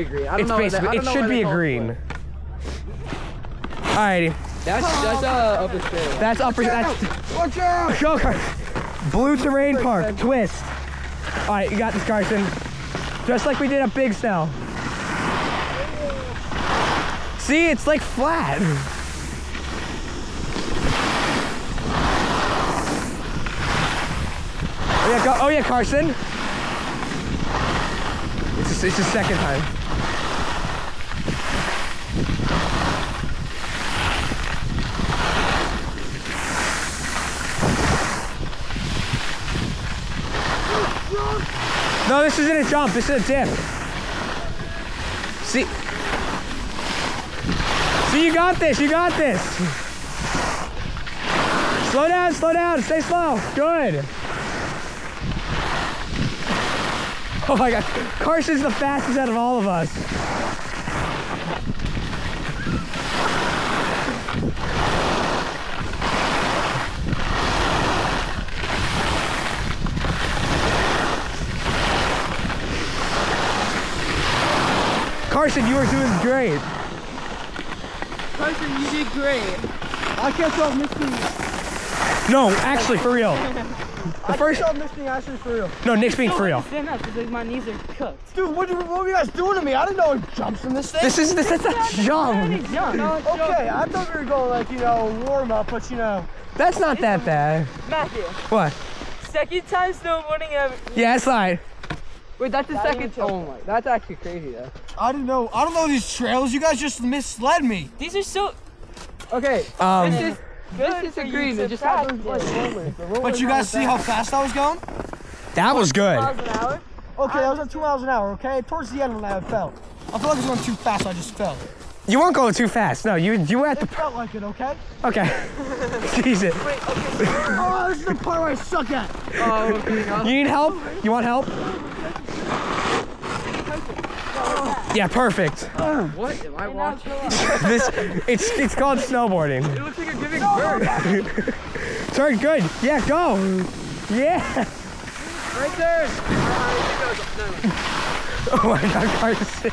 Green. I don't It's know. basically, it should be a green. Alrighty. That's upper straight. That's upper. That's Watch out! go, Carson. Blue Terrain Park twist. All right, you got this, Carson. Just like we did at Big Snow. See, it's like flat. Oh yeah, go. Oh yeah, Carson. It's the second time. No, this isn't a jump, this is a dip. See, you got this, you got this. Slow down, stay slow, good. Oh my God, Carson's the fastest out of all of us. Carson, you are doing great. Carson, you did great. I can't tell if Nick's No, actually, for real. I can't tell if Nick's being actually for real. No, Nick's being for real. Stand up because my knees are cooked. Dude, what were you guys doing to me? I didn't know it jumps from this thing. This is a jump. Okay, I thought we were going like, you know, warm up, but you know. That's not that bad. Matthew, What? second time snowboarding ever. Yeah, it's fine. Wait, that's the second. Oh my, that's actually crazy though. I don't know these trails. You guys just misled me. These are so. Okay, Um, this is a green. It just happens like rollers. But you guys see how fast I was going? that was good. Miles an hour? Okay, I was at 2 miles an hour. Okay, towards the end when I fell. I feel like I was going too fast. I just fell. You weren't going too fast. No, you were at the. It felt like it. Okay. Okay. Jesus. Oh, this is the part where I suck at. Oh, okay. You need help? You want help? Yeah, perfect. What am I watching? It's called snowboarding. It looks like you're giving birth. Turn good. Yeah, go. Yeah. Right there. Oh my God, Carson.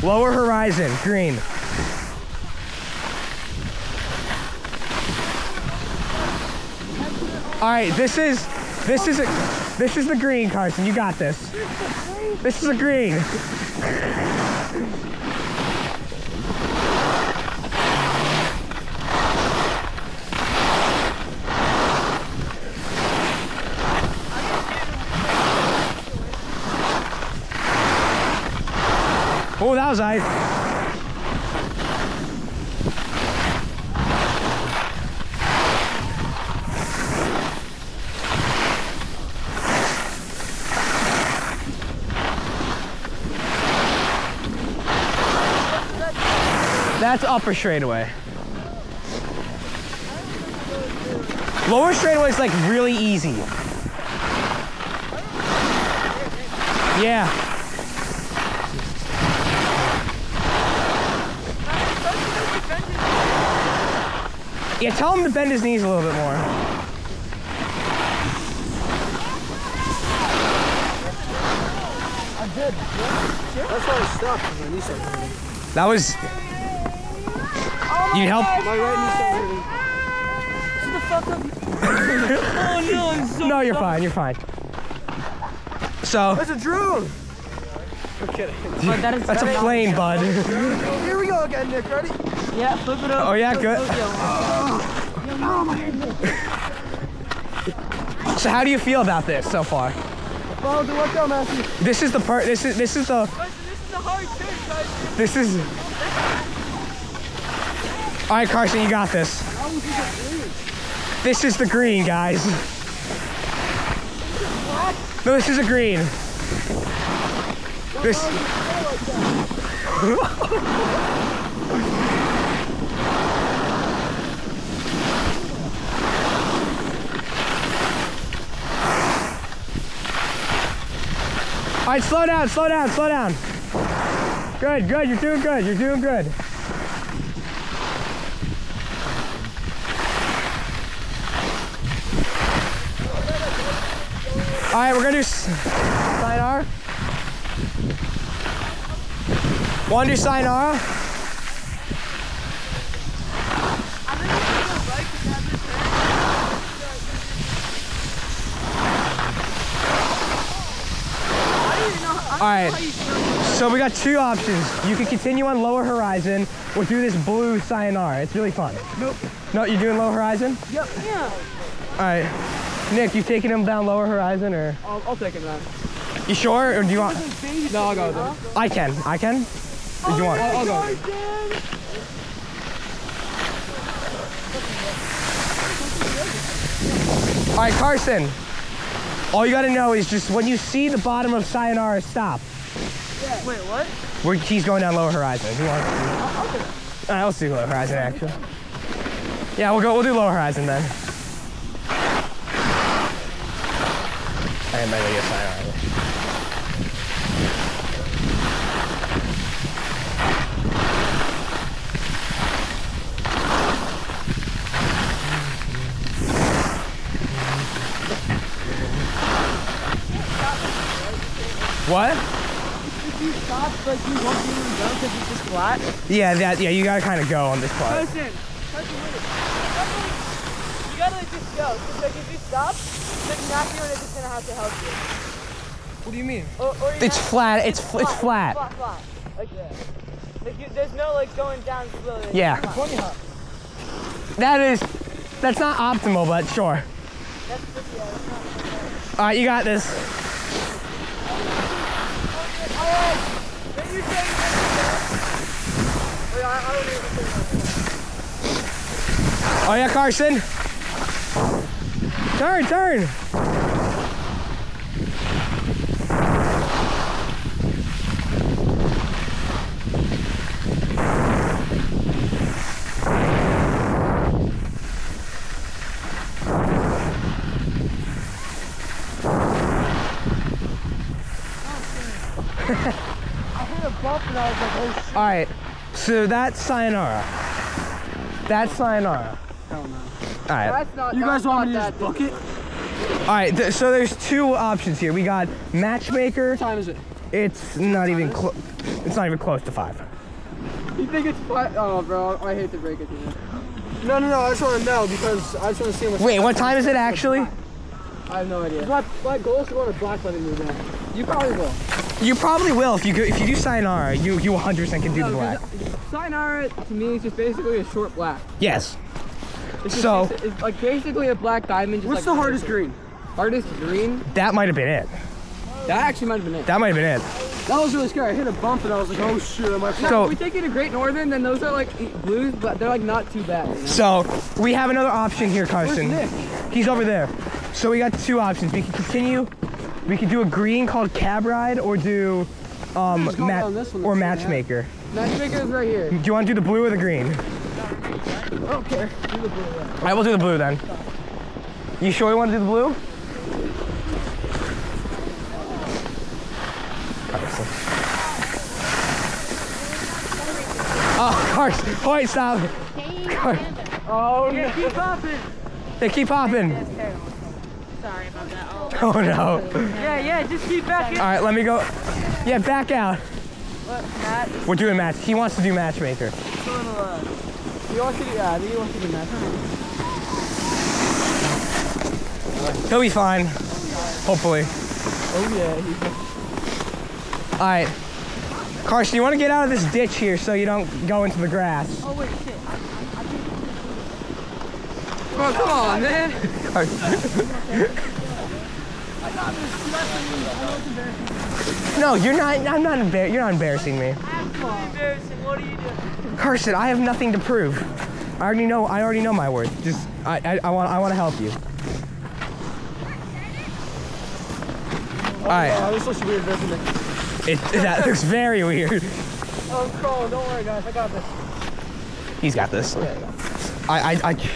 Lower horizon, green. All right, this is the green, Carson. You got this. This is a green. Oh, that was nice. That's upper straightaway. Lower straightaway is like really easy. Yeah. Yeah, tell him to bend his knees a little bit more. I did. That's why I stopped when my knee started hurting. That was. You need help? My right knee started hurting. Oh no, I'm so. No, you're fine. You're fine. So That's a drone. I'm kidding. that's a plane, bud. Here we go again, Nick. Ready? Yeah, flip it up. Oh yeah, good. So how do you feel about this so far? Follow the what go, Matthew. This is the part. This is the. This is a hard turn, guys. This is. All right, Carson, you got this. This is the green, guys. No, this is a green. This. All right, slow down, slow down, slow down. Good, good, you're doing good, you're doing good. right, we're gonna do sayonara. Want to do sayonara? All right, so we got two options. You can continue on Lower Horizon or do this blue sayonara. It's really fun. Nope. No, you're doing Lower Horizon? Yep. Yeah. All right. Nick, you taking him down Lower Horizon or? I'll take it, man. You sure, or do you want? No, I'll go with it. I can. Or do you want? I'll go with it. All right, Carson. All you gotta know is just when you see the bottom of sayonara, stop. Wait, what? He's going down Lower Horizon. If you want. All right, let's do Lower Horizon actually. Yeah, we'll do Lower Horizon then. I might go get sayonara. What? If you stop, like you won't be able to go because it's just flat. Yeah, you gotta kind of go on this part. Carson, wait. You gotta like, just go. Cause like if you stop, like Matthew is just gonna have to help you. What do you mean? Or It's flat. It's flat. Flat. Like that. Like there's no like going down slowly. Yeah. Funny hop. That's not optimal, but sure. That's not. All right, you got this. Alright. Then you say Wait, I don't even think Oh yeah, Carson. Turn. I hit a bump and I was like, oh shit. All right, so that's sayonara. That's sayonara. Hell no. All right. That's not. You guys want me to just book it? All right. So there's two options here. We got matchmaker. What time is it? It's not even close. It's not even close to 5. You think it's 5? Oh, bro, I hate to break it to you. No. I just want to know because I just want to see what's. Wait, what time is it actually? I have no idea. My goal is to go on a black letting move now. You probably will. You probably will if you do sayonara. You 100% can do the black. Sayonara to me is just basically a short black. Yes. It's just, So it's like basically a black diamond. Just What's like the hardest green? Hardest green? that might have been it. That actually might have been it. That might have been it. That was really scary. I hit a bump and I was like, oh shit, I might. So if we take you to Great Northern, then those are like blues, but they're like not too bad. You know? So we have another option here, Carson. Where's Nick? He's over there. So we got two options. We can continue. We could do a green called Cab Ride or do Just go down this one, that's matchmaker. Matchmaker is right here. Do you want to do the blue or the green? I don't care. Do the blue. Yeah. All right, we'll do the blue then. You sure you want to do the blue? Oh, Carson. Wait, stop. Oh no. Keep popping. They keep popping. Sorry about that. Oh no. Yeah, just keep backing. All right, let me go. Yeah, back out. What, Matt? We're doing match. He wants to do matchmaker. He wants to do. Yeah, I think he wants to do matchmaker. He'll be fine. Hopefully. Oh yeah. All right. Carson, you want to get out of this ditch here so you don't go into the grass. Oh, wait, shit. Oh, come on, man. No, you're not. I'm not embarrassed. You're not embarrassing me. Absolutely embarrassing. What are you doing? Carson, I have nothing to prove. I already know my worth. Just I want to help you. All right. Oh, this looks weird, doesn't it? That looks very weird. Oh, I'm crawling. Don't worry, guys. I got this. He's got this. Yeah. I okay.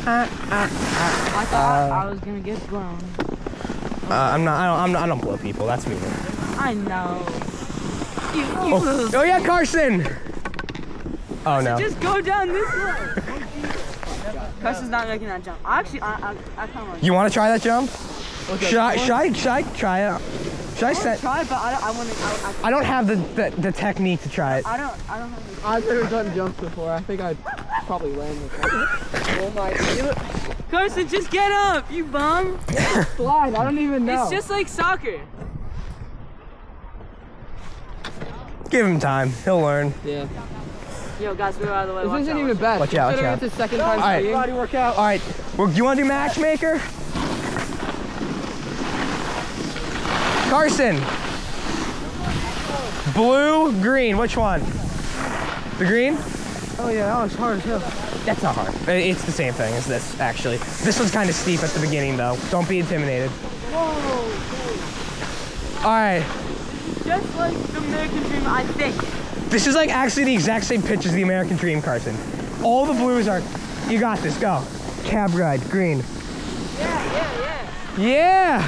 I thought I was gonna get blown. I don't blow people. That's me. I know. Oh yeah, Carson. Oh no. Just go down this way. Carson's not making that jump. Actually, I kind of want to. You want to try that jump? Should I try it? Should I set? Try, but I want to. I don't have the technique to try it. I don't have. I've never done jumps before. I think I'd probably land with that. Oh my god. Carson, just get up, you bum. Slide, I don't even know. It's just like soccer. Give him time. He'll learn. Yeah. Yo, guys, move out of the way. This Watch isn't out, even bad. Watch out, watch Considering out. it's the second time All right. skiing. Body workout. All right. Well, do you want to do matchmaker? Carson. Blue, green. Which one? The green? Oh yeah, that was hard as hell. That's not hard. It's the same thing as this, actually. This one's kind of steep at the beginning, though. Don't be intimidated. Whoa. All right. Just like the American Dream, I think. This is like actually the exact same pitch as the American Dream, Carson. All the blues are, you got this, go. Cab ride, green. Yeah.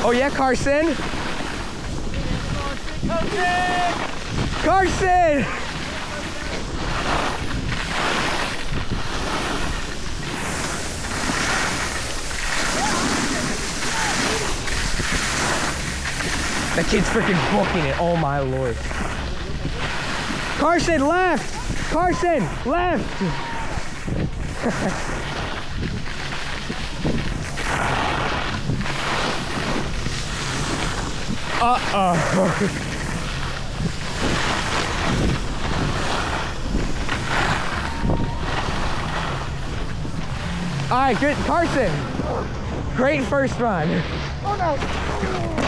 Oh yeah, Carson. Carson! That kid's freaking booking it. Oh my lord. Carson, left! Carson, left! Uh-oh. All right, good. Carson, great first run. Oh no.